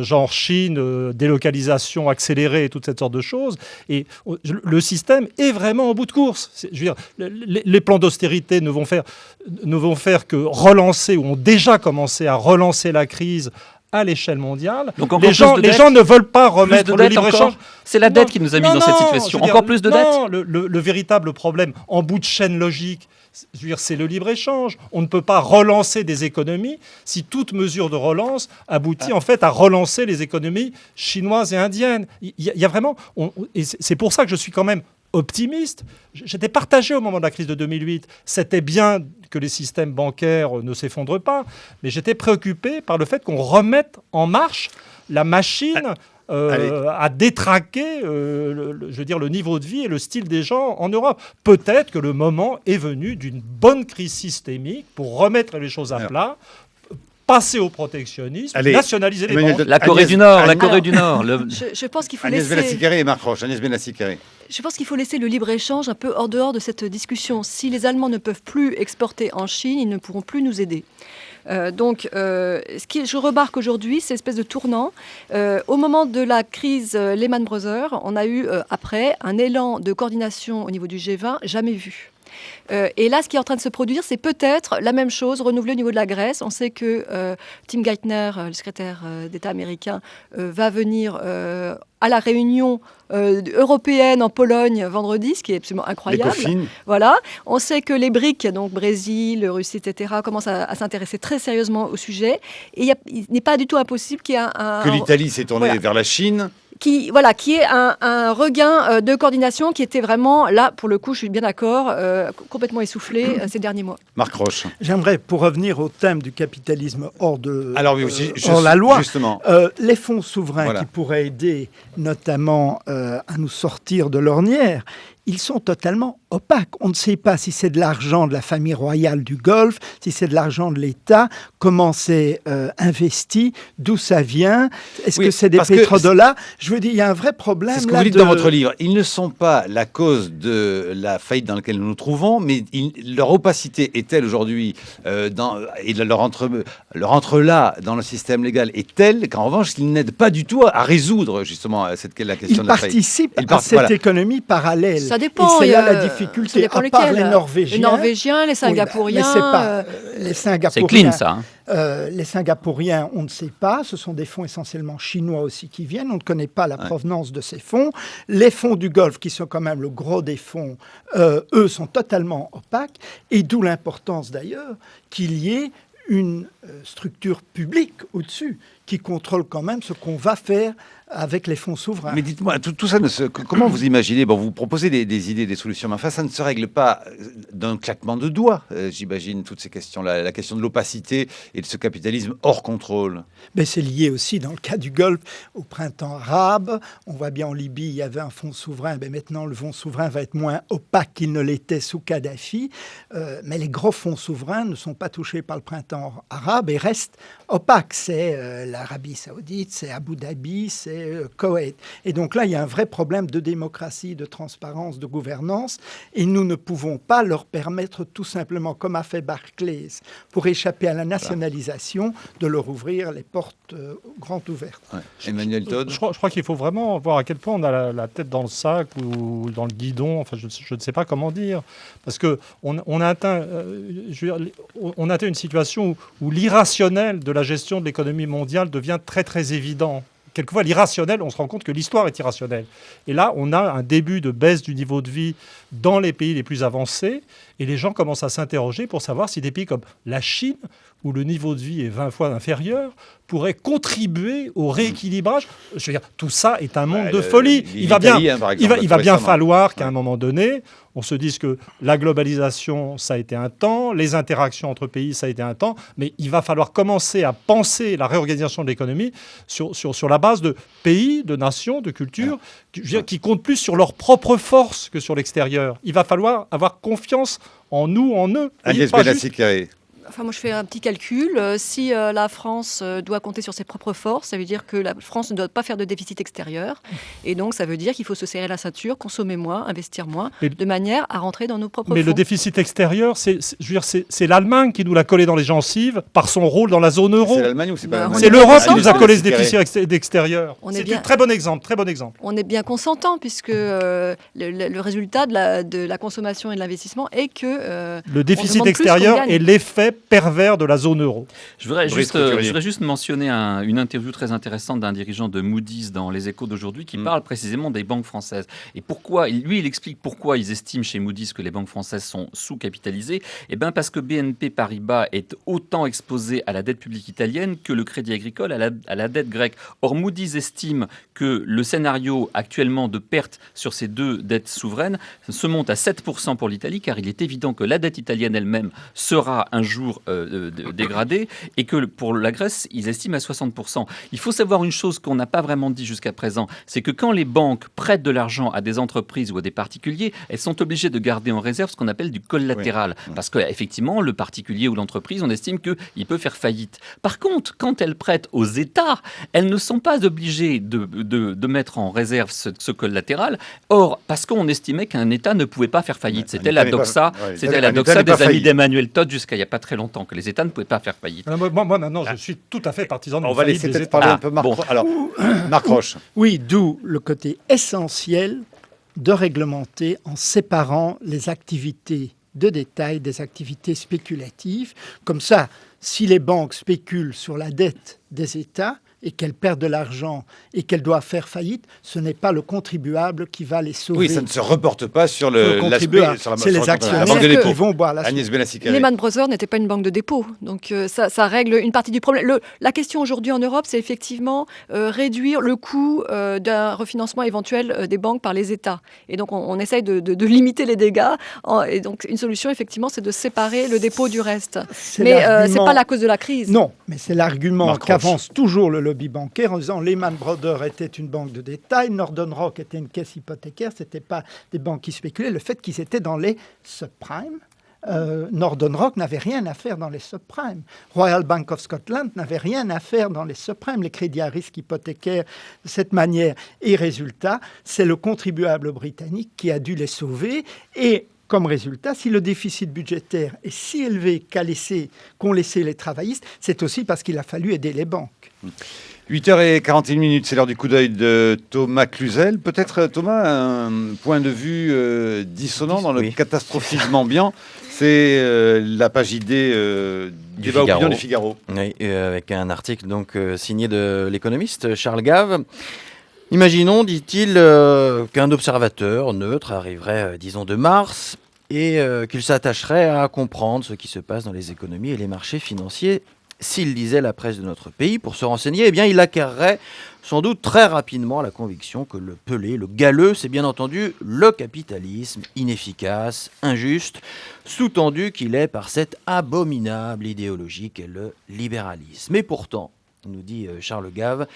genre Chine, délocalisation accélérée et toutes cette sortes de choses. Et le système est vraiment en bout de course. Je veux dire, les plans d'austérité ne vont faire que relancer, ou ont déjà commencé à relancer la crise à l'échelle mondiale. Donc les gens ne veulent pas remettre le libre-échange. C'est la dette qui nous a mis dans cette situation. Encore plus de dettes. Non, le véritable problème, en bout de chaîne logique, je veux dire, c'est le libre-échange. On ne peut pas relancer des économies si toute mesure de relance aboutit en fait à relancer les économies chinoises et indiennes. Il y a vraiment... et c'est pour ça que je suis quand même optimiste. J'étais partagé au moment de la crise de 2008. C'était bien que les systèmes bancaires ne s'effondrent pas, mais j'étais préoccupé par le fait qu'on remette en marche la machine à détraquer je veux dire, le niveau de vie et le style des gens en Europe. Peut-être que le moment est venu d'une bonne crise systémique pour remettre les choses à plat, passer au protectionnisme, nationaliser les banques. La Corée du Nord. Je pense qu'il faut Agnès Benassi-Kéré et Marc Roche. Agnès Benassi-Kéré. Je pense qu'il faut laisser le libre-échange un peu hors dehors de cette discussion. Si les Allemands ne peuvent plus exporter en Chine, ils ne pourront plus nous aider. Je remarque aujourd'hui, c'est une espèce de tournant. Au moment de la crise Lehman Brothers, on a eu après un élan de coordination au niveau du G20 jamais vu. Et là, ce qui est en train de se produire, c'est peut-être la même chose renouvelée au niveau de la Grèce. On sait que Tim Geithner, le secrétaire d'État américain, va venir à la réunion européenne en Pologne vendredi, ce qui est absolument incroyable. Voilà. On sait que les BRIC, donc Brésil, Russie, etc., commencent à s'intéresser très sérieusement au sujet. Et il n'est pas du tout impossible qu'il y ait que l'Italie s'est tournée vers la Chine. Qui est un regain de coordination qui était vraiment, là, pour le coup, je suis bien d'accord, complètement essoufflé ces derniers mois. Marc Roche. J'aimerais, pour revenir au thème du capitalisme hors hors la loi, justement. Les fonds souverains qui pourraient aider notamment à nous sortir de l'ornière, ils sont totalement opaques. On ne sait pas si c'est de l'argent de la famille royale du Golfe, si c'est de l'argent de l'État, comment c'est investi, d'où ça vient, est-ce que c'est des pétrodollars. Je veux dire, il y a un vrai problème. C'est ce que vous dites dans votre livre. Ils ne sont pas la cause de la faillite dans laquelle nous nous trouvons, mais leur opacité est telle aujourd'hui, et leur entrelac dans le système légal est tel qu'en revanche, ils n'aident pas du tout à résoudre justement la question de la faillite. Ils participent à cette économie parallèle. Ça dépend. Et c'est là la difficulté. À part les Norvégiens, les Singapouriens. Mais c'est pas les Singapouriens. C'est clean, ça. Les Singapouriens, on ne sait pas. Ce sont des fonds essentiellement chinois aussi qui viennent. On ne connaît pas la provenance de ces fonds. Les fonds du Golfe, qui sont quand même le gros des fonds, eux, sont totalement opaques. Et d'où l'importance d'ailleurs qu'il y ait une structure publique au-dessus qui contrôle quand même ce qu'on va faire avec les fonds souverains. Mais dites-moi, tout ça, comment vous imaginez, vous proposez des idées, des solutions, mais enfin, ça ne se règle pas d'un claquement de doigts, j'imagine, toutes ces questions-là, la question de l'opacité et de ce capitalisme hors contrôle. Mais c'est lié aussi, dans le cas du Golfe, au printemps arabe. On voit bien en Libye, il y avait un fonds souverain. Mais maintenant, le fonds souverain va être moins opaque qu'il ne l'était sous Kadhafi. Mais les gros fonds souverains ne sont pas touchés par le printemps arabe et restent opaques. C'est l'Arabie saoudite, c'est Abu Dhabi, c'est Koweït. Et donc là, il y a un vrai problème de démocratie, de transparence, de gouvernance. Et nous ne pouvons pas leur permettre tout simplement, comme a fait Barclays, pour échapper à la nationalisation, de leur ouvrir les portes grandes ouvertes. Ouais. Emmanuel Todd. Je crois qu'il faut vraiment voir à quel point on a la tête dans le sac ou dans le guidon. Enfin, je ne sais pas comment dire. Parce qu'on a atteint une situation où l'irrationnel de la gestion de l'économie mondiale devient très, très évident. Quelquefois, l'irrationnel, on se rend compte que l'histoire est irrationnelle. Et là, on a un début de baisse du niveau de vie dans les pays les plus avancés. Et les gens commencent à s'interroger pour savoir si des pays comme la Chine, où le niveau de vie est 20 fois inférieur, pourraient contribuer au rééquilibrage. Je veux dire, tout ça est un monde de folie. Il va bien falloir qu'à un moment donné, on se dise que la globalisation, ça a été un temps, les interactions entre pays, ça a été un temps, mais il va falloir commencer à penser la réorganisation de l'économie sur la base de pays, de nations, de cultures, qui comptent plus sur leur propre force que sur l'extérieur. Il va falloir avoir confiance en nous, en eux. Agnès Benassi-Carré. Enfin, moi, je fais un petit calcul. Si la France doit compter sur ses propres forces, ça veut dire que la France ne doit pas faire de déficit extérieur. Et donc, ça veut dire qu'il faut se serrer la ceinture, consommer moins, investir moins, de manière à rentrer dans nos propres fonds. Mais le déficit extérieur, c'est l'Allemagne qui nous l'a collé dans les gencives par son rôle dans la zone euro. C'est l'Allemagne ou c'est pas l'Allemagne ? C'est l'Europe qui nous a collé ce déficit extérieur. C'est un très bon exemple, très bon exemple. On est bien consentant puisque le résultat de la consommation et de l'investissement est que... le déficit extérieur est l'effet pervers de la zone euro. Je voudrais juste mentionner une interview très intéressante d'un dirigeant de Moody's dans Les Échos d'aujourd'hui qui parle précisément des banques françaises. Et pourquoi, lui, il explique pourquoi ils estiment chez Moody's que les banques françaises sont sous-capitalisées. Eh bien, parce que BNP Paribas est autant exposé à la dette publique italienne que le Crédit Agricole à la dette grecque. Or, Moody's estime que le scénario actuellement de perte sur ces deux dettes souveraines se monte à 7% pour l'Italie, car il est évident que la dette italienne elle-même sera un jour dégradée, et que pour la Grèce, ils estiment à 60%. Il faut savoir une chose qu'on n'a pas vraiment dit jusqu'à présent, c'est que quand les banques prêtent de l'argent à des entreprises ou à des particuliers, elles sont obligées de garder en réserve ce qu'on appelle du collatéral. Oui. Parce qu'effectivement, le particulier ou l'entreprise, on estime qu'il peut faire faillite. Par contre, quand elles prêtent aux États, elles ne sont pas obligées de mettre en réserve ce collatéral. Or, parce qu'on estimait qu'un État ne pouvait pas faire faillite. C'était la doxa des amis d'Emmanuel Todd jusqu'à il n'y a pas très longtemps, que les États ne pouvaient pas faire faillite. Moi maintenant, je suis tout à fait partisan de On va laisser peut-être parler un peu Marc Roche. Oui, d'où le côté essentiel de réglementer en séparant les activités de détail des activités spéculatives. Comme ça, si les banques spéculent sur la dette des États et qu'elles perdent de l'argent et qu'elles doivent faire faillite, ce n'est pas le contribuable qui va les sauver. Oui, ça ne se reporte pas sur le contribuable. C'est les actionnaires qui vont boire la Agnès Benassi-Carré. Lehman Brothers n'était pas une banque de dépôt, donc ça règle une partie du problème. La question aujourd'hui en Europe, c'est effectivement réduire le coût d'un refinancement éventuel des banques par les États. Et donc on essaye de limiter les dégâts. Et donc une solution, effectivement, c'est de séparer le dépôt du reste. Mais c'est pas la cause de la crise. Non, mais c'est l'argument qu'avance toujours le lobby bancaire en disant Lehman Brothers était une banque de détail, Northern Rock était une caisse hypothécaire, ce n'était pas des banques qui spéculaient. Le fait qu'ils étaient dans les subprimes, Northern Rock n'avait rien à faire dans les subprimes. Royal Bank of Scotland n'avait rien à faire dans les subprimes, les crédits à risque hypothécaires de cette manière. Et résultat, c'est le contribuable britannique qui a dû les sauver. Et comme résultat, si le déficit budgétaire est si élevé qu'ont laissé les travaillistes, c'est aussi parce qu'il a fallu aider les banques. 8h41, c'est l'heure du coup d'œil de Thomas Cluzel. Peut-être, Thomas, un point de vue dissonant dans le catastrophisme ambiant. C'est la page idée débat opinion du Figaro. Oui, avec un article donc signé de l'économiste Charles Gave. Imaginons, dit-il, qu'un observateur neutre arriverait, disons, de Mars et qu'il s'attacherait à comprendre ce qui se passe dans les économies et les marchés financiers. S'il lisait la presse de notre pays pour se renseigner, eh bien, il acquerrait sans doute très rapidement la conviction que le pelé, le galeux, c'est bien entendu le capitalisme inefficace, injuste, sous-tendu qu'il est par cette abominable idéologie qu'est le libéralisme. Mais pourtant, nous dit Charles Gave,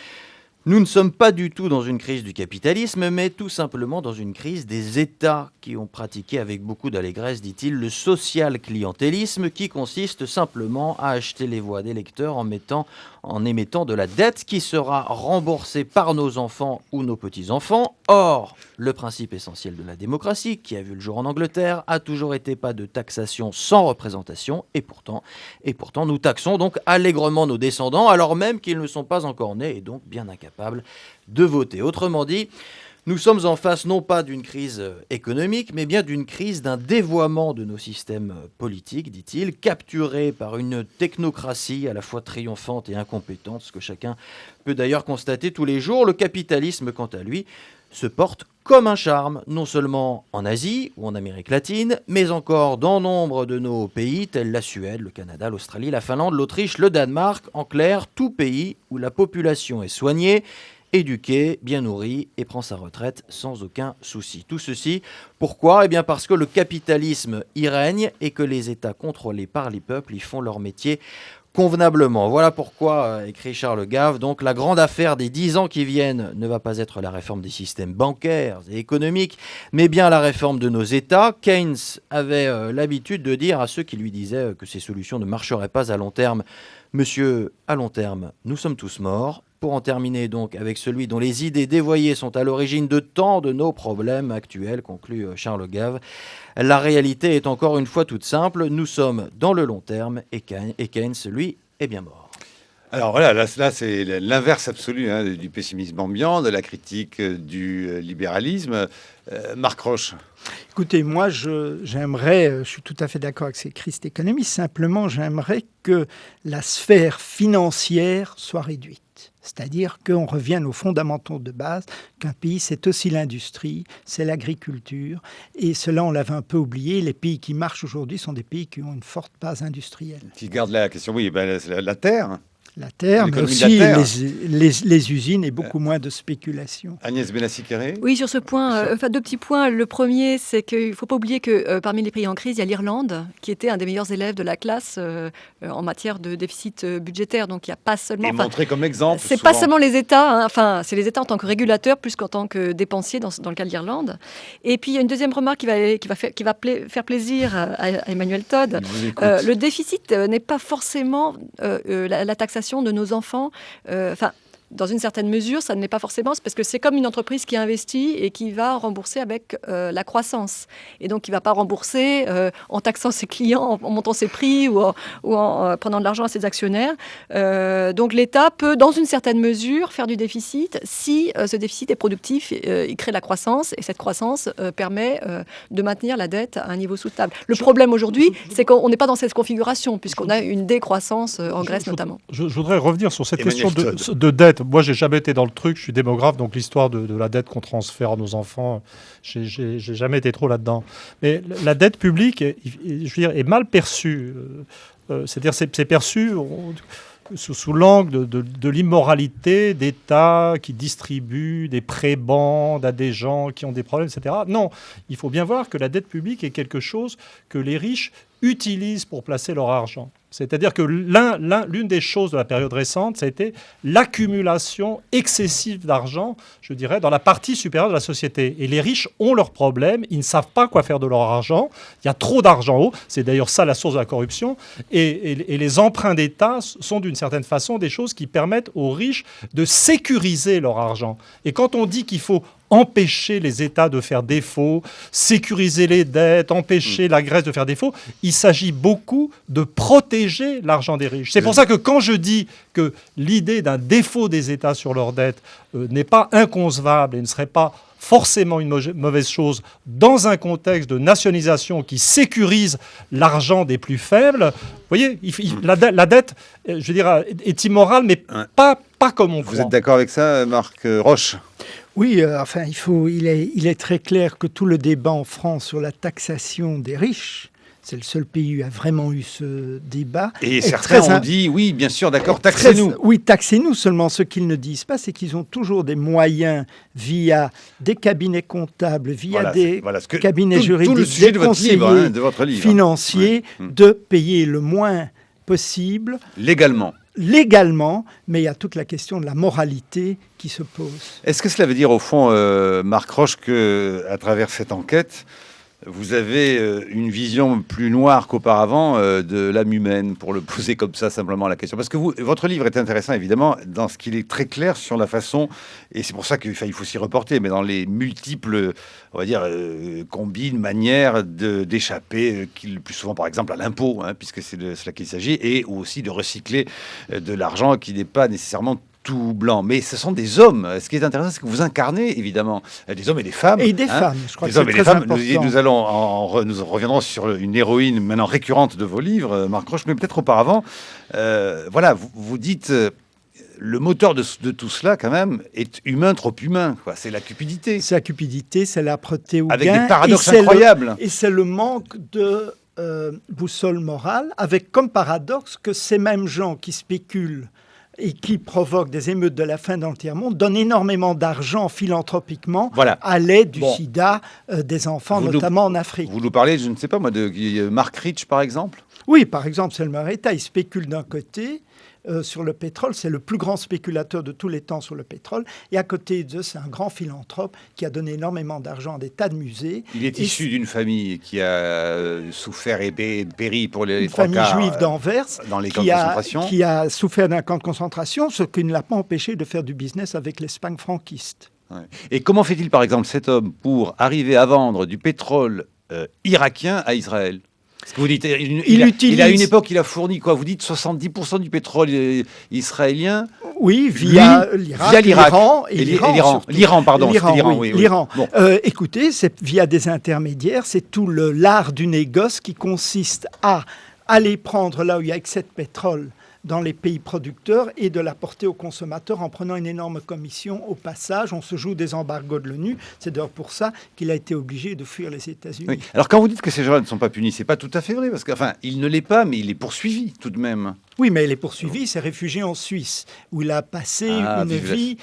nous ne sommes pas du tout dans une crise du capitalisme, mais tout simplement dans une crise des États qui ont pratiqué avec beaucoup d'allégresse, dit-il, le social clientélisme qui consiste simplement à acheter les voix des lecteurs en émettant de la dette qui sera remboursée par nos enfants ou nos petits-enfants. Or, le principe essentiel de la démocratie, qui a vu le jour en Angleterre, a toujours été pas de taxation sans représentation, et pourtant nous taxons donc allègrement nos descendants, alors même qu'ils ne sont pas encore nés et donc bien incapables de voter. Autrement dit, nous sommes en face non pas d'une crise économique, mais bien d'une crise d'un dévoiement de nos systèmes politiques, dit-il, capturés par une technocratie à la fois triomphante et incompétente, ce que chacun peut d'ailleurs constater tous les jours. Le capitalisme, quant à lui, se porte comme un charme, non seulement en Asie ou en Amérique latine, mais encore dans nombre de nos pays, tels la Suède, le Canada, l'Australie, la Finlande, l'Autriche, le Danemark, en clair, tout pays où la population est soignée, éduqué, bien nourri et prend sa retraite sans aucun souci. Tout ceci, pourquoi ? Eh bien parce que le capitalisme y règne et que les États contrôlés par les peuples y font leur métier convenablement. Voilà pourquoi, écrit Charles Gave, donc la grande affaire des 10 ans qui viennent ne va pas être la réforme des systèmes bancaires et économiques, mais bien la réforme de nos États. Keynes avait l'habitude de dire à ceux qui lui disaient que ces solutions ne marcheraient pas à long terme, « Monsieur, à long terme, nous sommes tous morts ». Pour en terminer donc avec celui dont les idées dévoyées sont à l'origine de tant de nos problèmes actuels, conclut Charles Gave, la réalité est encore une fois toute simple, nous sommes dans le long terme et Keynes, lui, est bien mort. Alors voilà, là c'est l'inverse absolu du pessimisme ambiant, de la critique du libéralisme. Marc Roche. Écoutez, moi, je suis tout à fait d'accord avec ces cristes économistes, simplement j'aimerais que la sphère financière soit réduite. C'est-à-dire qu'on revienne aux fondamentaux de base, qu'un pays, c'est aussi l'industrie, c'est l'agriculture. Et cela, on l'avait un peu oublié. Les pays qui marchent aujourd'hui sont des pays qui ont une forte base industrielle. Qui garde la question, oui, c'est la terre. La terre, mais aussi les usines et beaucoup moins de spéculation. Agnès Benassi-Carré. Oui, sur ce point, deux petits points. Le premier, c'est qu'il ne faut pas oublier que parmi les pays en crise, il y a l'Irlande, qui était un des meilleurs élèves de la classe en matière de déficit budgétaire. Donc, il n'y a pas seulement... Et montré comme exemple. C'est pas seulement les États, c'est les États en tant que régulateurs plus qu'en tant que dépensiers dans le cas de l'Irlande. Et puis, il y a une deuxième remarque qui va faire plaisir à Emmanuel Todd. Le déficit n'est pas forcément la taxation de nos enfants. dans une certaine mesure, ça ne l'est pas forcément, c'est parce que c'est comme une entreprise qui investit et qui va rembourser avec la croissance. Et donc, il ne va pas rembourser en taxant ses clients, en montant ses prix ou en prenant de l'argent à ses actionnaires. Donc, l'État peut, dans une certaine mesure, faire du déficit si ce déficit est productif, il crée de la croissance et cette croissance permet de maintenir la dette à un niveau soutenable. Le problème aujourd'hui, c'est qu'on n'est pas dans cette configuration puisqu'on a une décroissance en Grèce notamment. Je voudrais revenir sur cette Emmanuel question de dette. Moi, j'ai jamais été dans le truc, je suis démographe, donc l'histoire de la dette qu'on transfère à nos enfants, j'ai jamais été trop là-dedans. Mais la dette publique, je veux dire, est mal perçue. C'est-à-dire, c'est perçu sous l'angle de l'immoralité d'États qui distribuent des prébendes à des gens qui ont des problèmes, etc. Non, il faut bien voir que la dette publique est quelque chose que les riches utilisent pour placer leur argent. C'est-à-dire que l'une des choses de la période récente, ça a été l'accumulation excessive d'argent, je dirais, dans la partie supérieure de la société. Et les riches ont leurs problèmes, ils ne savent pas quoi faire de leur argent, il y a trop d'argent haut, c'est d'ailleurs ça la source de la corruption, et les emprunts d'État sont d'une certaine façon des choses qui permettent aux riches de sécuriser leur argent. Et quand on dit qu'il faut empêcher les États de faire défaut, sécuriser les dettes, empêcher la Grèce de faire défaut, il s'agit beaucoup de protéger l'argent des riches. C'est pour ça que quand je dis que l'idée d'un défaut des États sur leurs dettes n'est pas inconcevable et ne serait pas forcément une mauvaise chose dans un contexte de nationalisation qui sécurise l'argent des plus faibles, vous voyez, la dette, je veux dire, est immorale, mais pas comme on croit. Vous êtes d'accord avec ça, Marc Roche ? Oui, enfin, il est très clair que tout le débat en France sur la taxation des riches, c'est le seul pays où a vraiment eu ce débat. Et certains ont dit, oui, bien sûr, d'accord, taxez-nous. Oui, taxez-nous. Seulement, ce qu'ils ne disent pas, c'est qu'ils ont toujours des moyens via des cabinets comptables, via des cabinets juridiques, tout le sujet des de votre conseillers livre, de votre livre. financiers, de payer le moins possible. Légalement, mais il y a toute la question de la moralité qui se pose. Est-ce que cela veut dire, au fond, Marc Roche, qu'à travers cette enquête, vous avez une vision plus noire qu'auparavant de l'âme humaine, pour le poser comme ça simplement la question? Parce que votre livre est intéressant, évidemment, dans ce qu'il est très clair sur la façon, et c'est pour ça qu'il faut s'y reporter, mais dans les multiples, on va dire, combines, manières d'échapper, le plus souvent, par exemple, à l'impôt, puisque c'est de cela qu'il s'agit, et aussi de recycler de l'argent qui n'est pas nécessairement tout blanc, mais ce sont des hommes. Ce qui est intéressant, c'est que vous incarnez évidemment des hommes et des femmes. Et des femmes, je crois des que hommes c'est et des très femmes. important. Nous reviendrons sur une héroïne maintenant récurrente de vos livres, Marc Roche, mais peut-être auparavant. Voilà, vous dites... le moteur de tout cela, quand même, est humain, trop humain. C'est la cupidité. C'est la cupidité, c'est l'âpreté au gain. Avec des paradoxes incroyables. Et c'est le manque de boussole morale, avec comme paradoxe que ces mêmes gens qui spéculent et qui provoquent des émeutes de la faim dans le tiers-monde donnent énormément d'argent philanthropiquement à l'aide du sida des enfants, notamment en Afrique. Vous nous parlez, je ne sais pas moi, de Mark Rich, par exemple? Oui, par exemple, c'est le Maretta. Il spécule d'un côté sur le pétrole. C'est le plus grand spéculateur de tous les temps sur le pétrole. Et à côté de c'est un grand philanthrope qui a donné énormément d'argent à des tas de musées. Il est issu d'une famille qui a souffert et péri pour les trois quarts. Une famille juive d'Anvers dans les camps de concentration. Qui a souffert d'un camp de concentration, ce qui ne l'a pas empêché de faire du business avec l'Espagne franquiste. Ouais. Et comment fait-il, par exemple, cet homme pour arriver à vendre du pétrole irakien à Israël? Parce que vous dites, il a une époque, il a fourni quoi? Vous dites 70% du pétrole israélien. Oui, via l'Irak, l'Iran et l'Iran. L'Iran, pardon. L'Iran. Bon. Écoutez, c'est via des intermédiaires, c'est tout l'art du négoce qui consiste à aller prendre là où il y a excès de pétrole dans les pays producteurs et de l'apporter aux consommateurs en prenant une énorme commission au passage. On se joue des embargos de l'ONU. C'est d'ailleurs pour ça qu'il a été obligé de fuir les États-Unis. Oui. Alors quand vous dites que ces gens-là ne sont pas punis, c'est pas tout à fait vrai, parce qu'enfin, il ne l'est pas, mais il est poursuivi tout de même. Oui, mais il est poursuivi, il s'est réfugié en Suisse, où il a passé une vie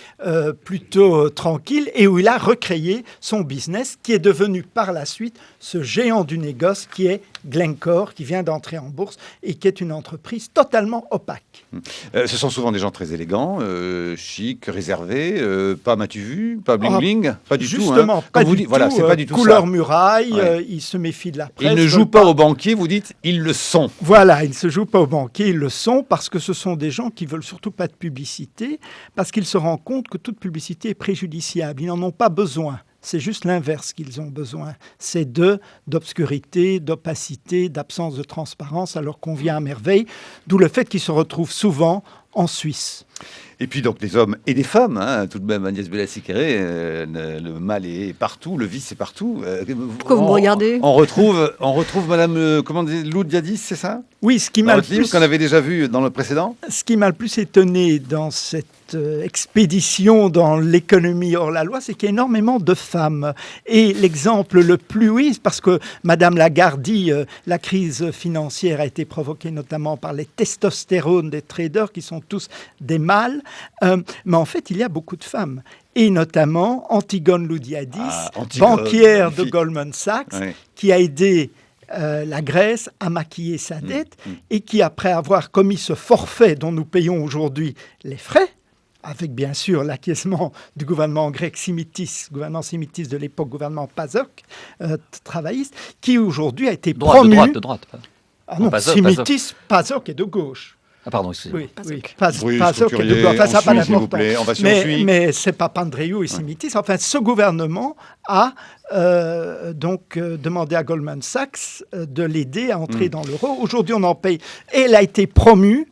plutôt tranquille et où il a recréé son business, qui est devenu par la suite ce géant du négoce qui est Glencore, qui vient d'entrer en bourse et qui est une entreprise totalement opaque. Ce sont souvent des gens très élégants, chics, réservés, pas m'as-tu vu, pas bling-bling, pas du tout. Justement, pas du tout. Voilà, c'est pas du tout couleur ça. muraille, ils se méfient de la presse. Ils ne jouent pas aux banquiers, vous dites, ils le sont. Voilà, ils ne se jouent pas aux banquiers, ils le sont. sont parce que ce sont des gens qui veulent surtout pas de publicité, parce qu'ils se rendent compte que toute publicité est préjudiciable. Ils n'en ont pas besoin. C'est juste l'inverse qu'ils ont besoin. C'est d'obscurité, d'opacité, d'absence de transparence. Ça leur convient à merveille. D'où le fait qu'ils se retrouvent souvent en Suisse. Et puis donc des hommes et des femmes, hein, tout de même, Agnès Bella-Sicré, le mal est partout, le vice est partout. Pourquoi vous me regardez ? On retrouve Madame, comment dit, Lou Diadis, c'est ça ? Oui, ce qui Dans m'a le votre livre plus... qu'on avait déjà vu dans le précédent. Ce qui m'a le plus étonné dans cette expédition dans l'économie hors la loi, c'est qu'il y a énormément de femmes. Et l'exemple le plus, oui, parce que Madame Lagarde dit la crise financière a été provoquée notamment par les testostérones des traders qui sont tous des mâles. Mais en fait, il y a beaucoup de femmes. Et notamment Antigone Loudiadis, banquière de Goldman Sachs, Oui. qui a aidé la Grèce à maquiller sa dette et qui, après avoir commis ce forfait dont nous payons aujourd'hui les frais, avec bien sûr l'acquiescement du gouvernement grec Simitis, gouvernement Simitis de l'époque, gouvernement PASOK, travailliste, qui aujourd'hui a été promu... De droite. Ah non, PASOK, Simitis, PASOK est de gauche. Ah pardon, excusez-moi. Oui, Oui, PASOK est de Couturier, gauche. Enfin, ça n'a pas on suit, s'il vous d'importance. plaît. On va sur on suit. Mais c'est pas Pandréou et Simitis. Enfin, ce gouvernement a demandé à Goldman Sachs de l'aider à entrer dans l'euro. Aujourd'hui, on en paye. Et elle a été promue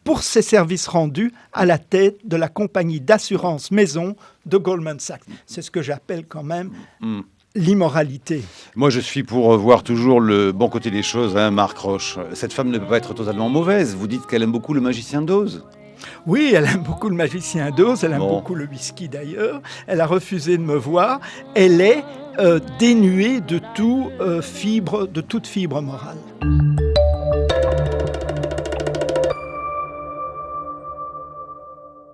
pour ses services rendus à la tête de la compagnie d'assurance maison de Goldman Sachs. C'est ce que j'appelle quand même l'immoralité. Moi, je suis pour voir toujours le bon côté des choses, hein, Marc Roche. Cette femme ne peut pas être totalement mauvaise. Vous dites qu'elle aime beaucoup le magicien d'Oz. Oui, elle aime beaucoup le magicien d'Oz, elle aime Bon. beaucoup le whisky d'ailleurs. Elle a refusé de me voir. Elle est dénuée de toute fibre morale.